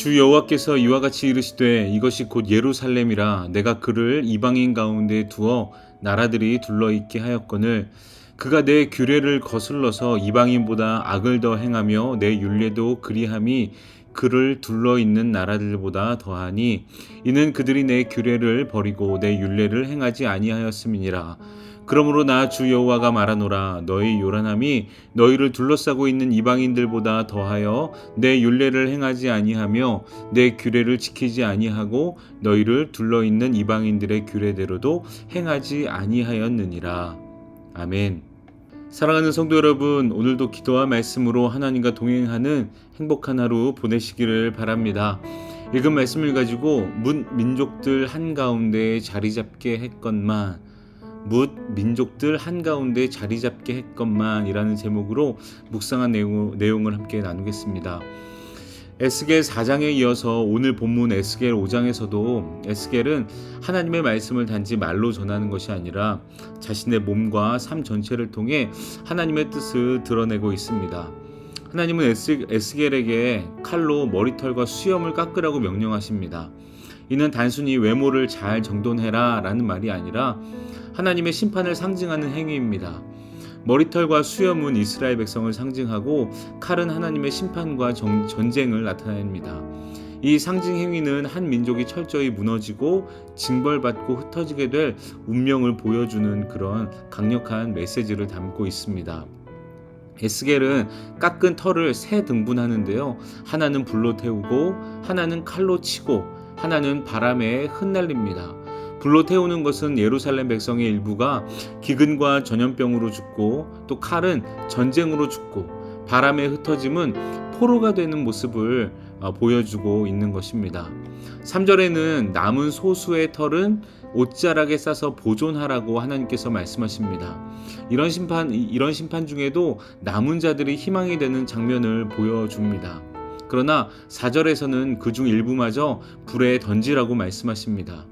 주 여호와께서 이와 같이 이르시되 이것이 곧 예루살렘이라 내가 그를 이방인 가운데 두어 나라들이 둘러있게 하였거늘 그가 내 규례를 거슬러서 이방인보다 악을 더 행하며 내 율례도 그리함이 그를 둘러있는 나라들보다 더하니 이는 그들이 내 규례를 버리고 내 율례를 행하지 아니하였음이니라. 그러므로 나 주 여호와가 말하노라. 너희 요란함이 너희를 둘러싸고 있는 이방인들보다 더하여 내 율례를 행하지 아니하며 내 규례를 지키지 아니하고 너희를 둘러있는 이방인들의 규례대로도 행하지 아니하였느니라. 아멘. 사랑하는 성도 여러분, 오늘도 기도와 말씀으로 하나님과 동행하는 행복한 하루 보내시기를 바랍니다. 읽은 말씀을 가지고 뭇 민족들 한가운데 자리 잡게 했건만, 뭇 민족들 한가운데 자리 잡게 했건만 이라는 제목으로 묵상한 내용을 함께 나누겠습니다. 에스겔 4장에 이어서 오늘 본문 에스겔 5장에서도 에스겔은 하나님의 말씀을 단지 말로 전하는 것이 아니라 자신의 몸과 삶 전체를 통해 하나님의 뜻을 드러내고 있습니다. 하나님은 에스겔에게 칼로 머리털과 수염을 깎으라고 명령하십니다. 이는 단순히 외모를 잘 정돈해라 라는 말이 아니라 하나님의 심판을 상징하는 행위입니다. 머리털과 수염은 이스라엘 백성을 상징하고 칼은 하나님의 심판과 전쟁을 나타냅니다. 이 상징 행위는 한 민족이 철저히 무너지고 징벌받고 흩어지게 될 운명을 보여주는 그런 강력한 메시지를 담고 있습니다. 에스겔은 깎은 털을 세 등분하는데요. 하나는 불로 태우고 하나는 칼로 치고 하나는 바람에 흩날립니다. 불로 태우는 것은 예루살렘 백성의 일부가 기근과 전염병으로 죽고 또 칼은 전쟁으로 죽고 바람에 흩어짐은 포로가 되는 모습을 보여주고 있는 것입니다. 3절에는 남은 소수의 털은 옷자락에 싸서 보존하라고 하나님께서 말씀하십니다. 이런 심판 중에도 남은 자들이 희망이 되는 장면을 보여줍니다. 그러나 4절에서는 그중 일부마저 불에 던지라고 말씀하십니다.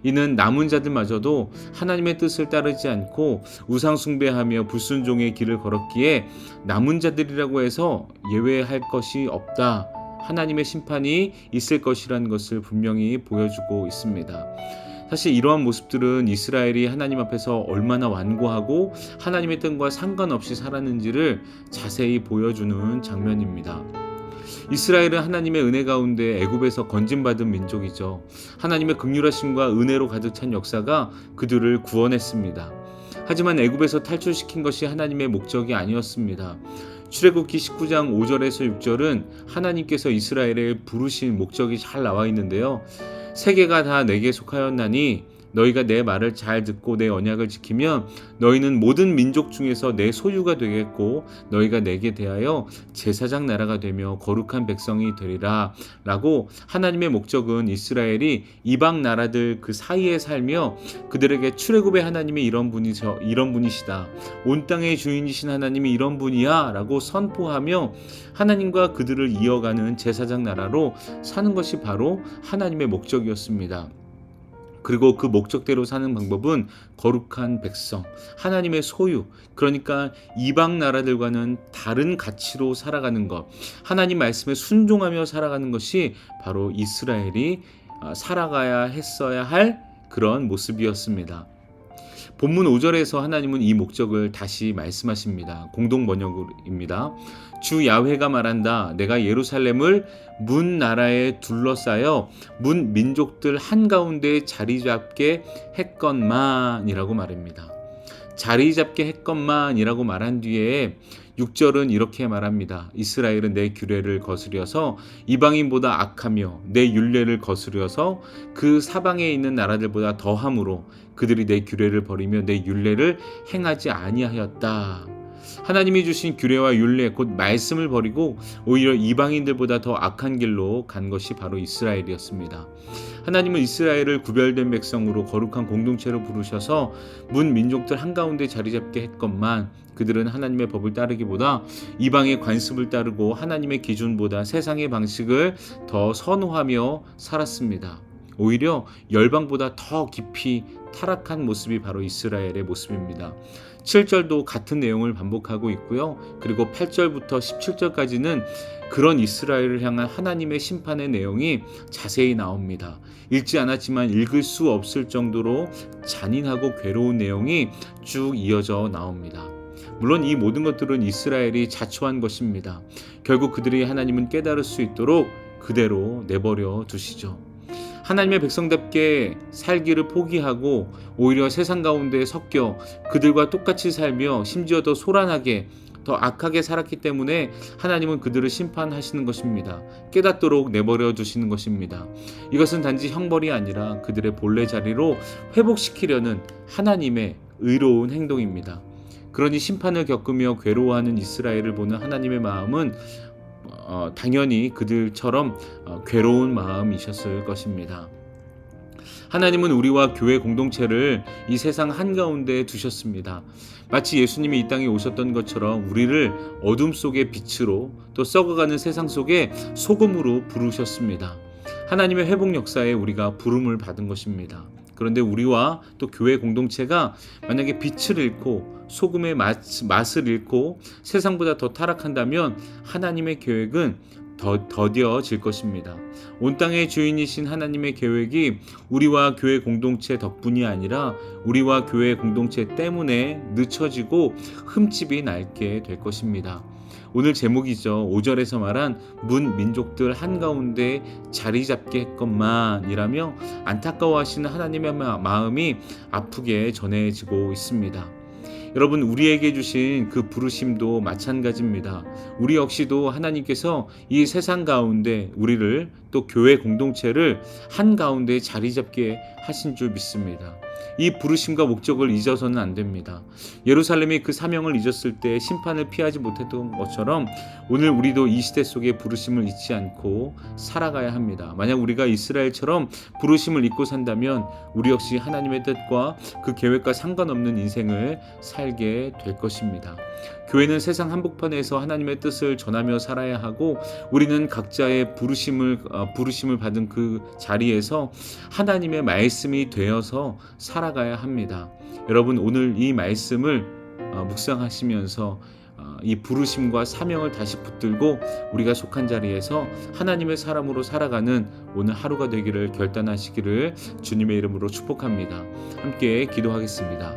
이는 남은 자들마저도 하나님의 뜻을 따르지 않고 우상 숭배하며 불순종의 길을 걸었기에 남은 자들이라고 해서 예외할 것이 없다. 하나님의 심판이 있을 것이라는 것을 분명히 보여주고 있습니다. 사실 이러한 모습들은 이스라엘이 하나님 앞에서 얼마나 완고하고 하나님의 뜻과 상관없이 살았는지를 자세히 보여주는 장면입니다. 이스라엘은 하나님의 은혜 가운데 애굽에서 건진받은 민족이죠. 하나님의 긍휼하심과 은혜로 가득 찬 역사가 그들을 구원했습니다. 하지만 애굽에서 탈출시킨 것이 하나님의 목적이 아니었습니다. 출애굽기 19장 5절에서 6절은 하나님께서 이스라엘을 부르신 목적이 잘 나와 있는데요. 세계가 다 내게 속하였나니 너희가 내 말을 잘 듣고 내 언약을 지키면 너희는 모든 민족 중에서 내 소유가 되겠고 너희가 내게 대하여 제사장 나라가 되며 거룩한 백성이 되리라 라고 하나님의 목적은 이스라엘이 이방 나라들 그 사이에 살며 그들에게 출애굽의 하나님이 이런 분이시다. 온 땅의 주인이신 하나님이 이런 분이야 라고 선포하며 하나님과 그들을 이어가는 제사장 나라로 사는 것이 바로 하나님의 목적이었습니다. 그리고 그 목적대로 사는 방법은 거룩한 백성, 하나님의 소유, 그러니까 이방 나라들과는 다른 가치로 살아가는 것, 하나님 말씀에 순종하며 살아가는 것이 바로 이스라엘이 살아가야 할 그런 모습이었습니다. 본문 5절에서 하나님은 이 목적을 다시 말씀하십니다. 공동 번역입니다. 주 야훼가 말한다. 내가 예루살렘을 문 나라에 둘러싸여 문 민족들 한가운데 자리 잡게 했건만이라고 말합니다. 자리 잡게 했건만이라고 말한 뒤에 6절은 이렇게 말합니다. 이스라엘은 내 규례를 거스려서 이방인보다 악하며 내 율례를 거스려서 그 사방에 있는 나라들보다 더함으로 그들이 내 규례를 버리며 내 율례를 행하지 아니하였다. 하나님이 주신 규례와 율례 곧 말씀을 버리고 오히려 이방인들보다 더 악한 길로 간 것이 바로 이스라엘이었습니다. 하나님은 이스라엘을 구별된 백성으로 거룩한 공동체로 부르셔서 문 민족들 한가운데 자리 잡게 했건만 그들은 하나님의 법을 따르기보다 이방의 관습을 따르고 하나님의 기준보다 세상의 방식을 더 선호하며 살았습니다. 오히려 열방보다 더 깊이 타락한 모습이 바로 이스라엘의 모습입니다. 7절도 같은 내용을 반복하고 있고요. 그리고 8절부터 17절까지는 그런 이스라엘을 향한 하나님의 심판의 내용이 자세히 나옵니다. 읽지 않았지만 읽을 수 없을 정도로 잔인하고 괴로운 내용이 쭉 이어져 나옵니다. 물론 이 모든 것들은 이스라엘이 자초한 것입니다. 결국 그들이 하나님은 깨달을 수 있도록 그대로 내버려 두시죠. 하나님의 백성답게 살기를 포기하고 오히려 세상 가운데 섞여 그들과 똑같이 살며 심지어 더 소란하게 더 악하게 살았기 때문에 하나님은 그들을 심판하시는 것입니다. 깨닫도록 내버려 두시는 것입니다. 이것은 단지 형벌이 아니라 그들의 본래 자리로 회복시키려는 하나님의 의로운 행동입니다. 그러니 심판을 겪으며 괴로워하는 이스라엘을 보는 하나님의 마음은 당연히 그들처럼 괴로운 마음이셨을 것입니다. 하나님은 우리와 교회 공동체를 이 세상 한가운데 두셨습니다. 마치 예수님이 이 땅에 오셨던 것처럼 우리를 어둠 속의 빛으로 또 썩어가는 세상 속에 소금으로 부르셨습니다. 하나님의 회복 역사에 우리가 부름을 받은 것입니다. 그런데 우리와 또 교회 공동체가 만약에 빛을 잃고 소금의 맛을 잃고 세상보다 더 타락한다면 하나님의 계획은 더뎌질 것입니다. 온 땅의 주인이신 하나님의 계획이 우리와 교회 공동체 덕분이 아니라 우리와 교회 공동체 때문에 늦춰지고 흠집이 날게 될 것입니다. 오늘 제목이죠. 5절에서 말한 문 민족들 한가운데 자리 잡게 했건만이라며 안타까워하시는 하나님의 마음이 아프게 전해지고 있습니다. 여러분, 우리에게 주신 그 부르심도 마찬가지입니다. 우리 역시도 하나님께서 이 세상 가운데 우리를 또 교회 공동체를 한가운데 자리 잡게 하신 줄 믿습니다. 이 부르심과 목적을 잊어서는 안 됩니다. 예루살렘이 그 사명을 잊었을 때 심판을 피하지 못했던 것처럼 오늘 우리도 이 시대 속에 부르심을 잊지 않고 살아가야 합니다. 만약 우리가 이스라엘처럼 부르심을 잊고 산다면 우리 역시 하나님의 뜻과 그 계획과 상관없는 인생을 살게 될 것입니다. 교회는 세상 한복판에서 하나님의 뜻을 전하며 살아야 하고 우리는 각자의 부르심을 받은 그 자리에서 하나님의 말씀이 되어서 살아가야 합니다. 여러분, 오늘 이 말씀을 묵상하시면서 이 부르심과 사명을 다시 붙들고 우리가 속한 자리에서 하나님의 사람으로 살아가는 오늘 하루가 되기를 결단하시기를 주님의 이름으로 축복합니다. 함께 기도하겠습니다.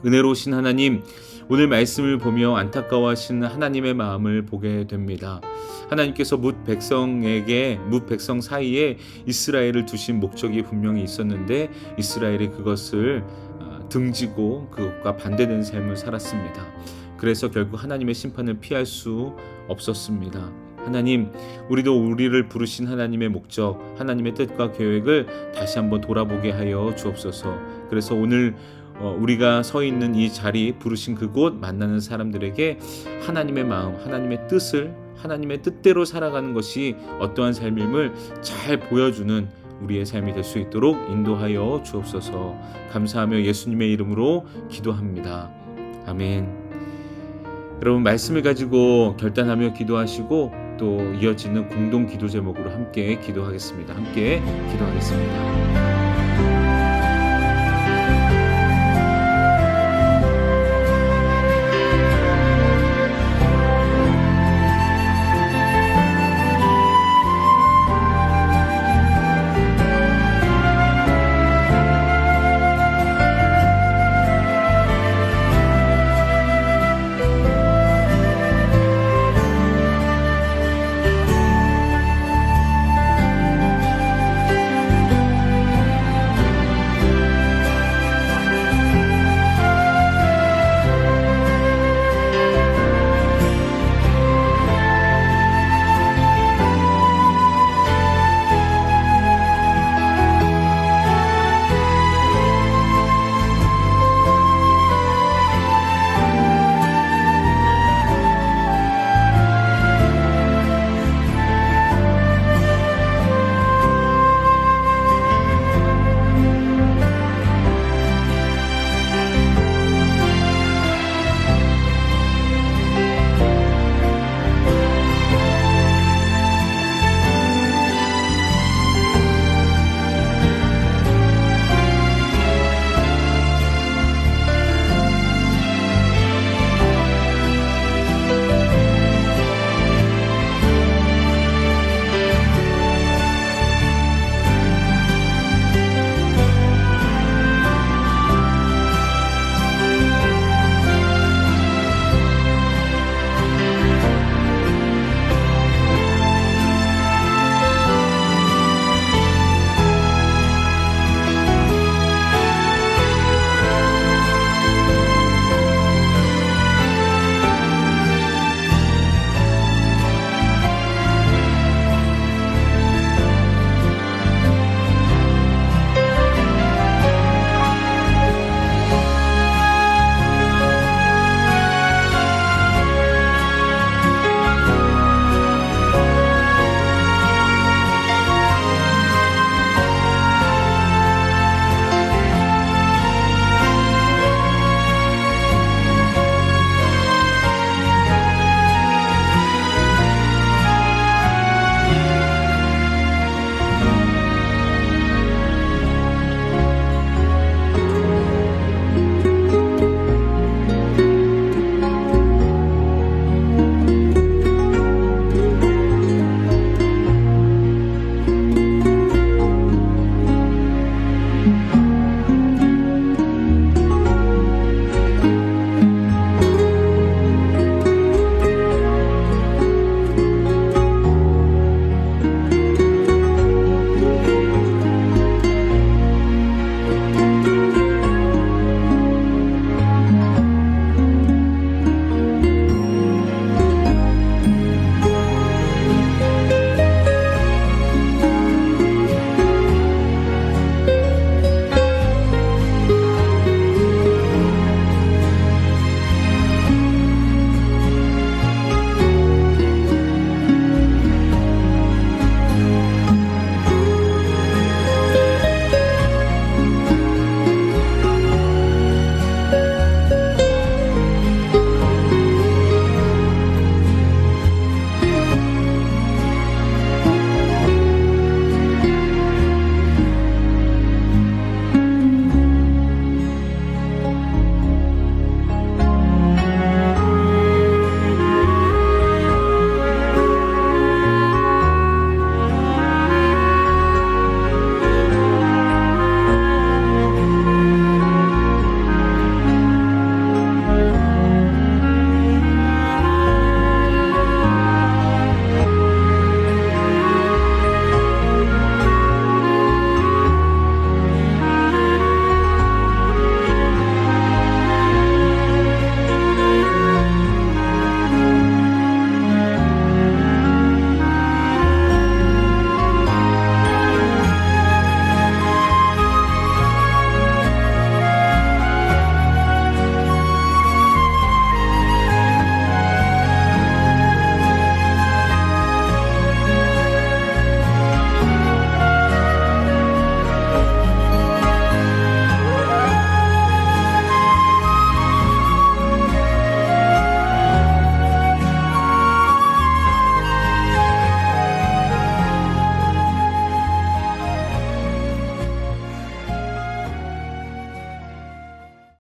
은혜로우신 하나님, 오늘 말씀을 보며 안타까워하시는 하나님의 마음을 보게 됩니다. 하나님께서 뭇 백성 사이에 이스라엘을 두신 목적이 분명히 있었는데 이스라엘이 그것을 등지고 그것과 반대되는 삶을 살았습니다. 그래서 결국 하나님의 심판을 피할 수 없었습니다. 하나님, 우리도 우리를 부르신 하나님의 목적, 하나님의 뜻과 계획을 다시 한번 돌아보게 하여 주옵소서. 그래서 오늘 우리가 서 있는 이 자리, 부르신 그곳 만나는 사람들에게 하나님의 마음, 하나님의 뜻을 하나님의 뜻대로 살아가는 것이 어떠한 삶임을 잘 보여주는 우리의 삶이 될 수 있도록 인도하여 주옵소서. 감사하며 예수님의 이름으로 기도합니다. 아멘. 여러분, 말씀을 가지고 결단하며 기도하시고 또 이어지는 공동 기도 제목으로 함께 기도하겠습니다. 함께 기도하겠습니다.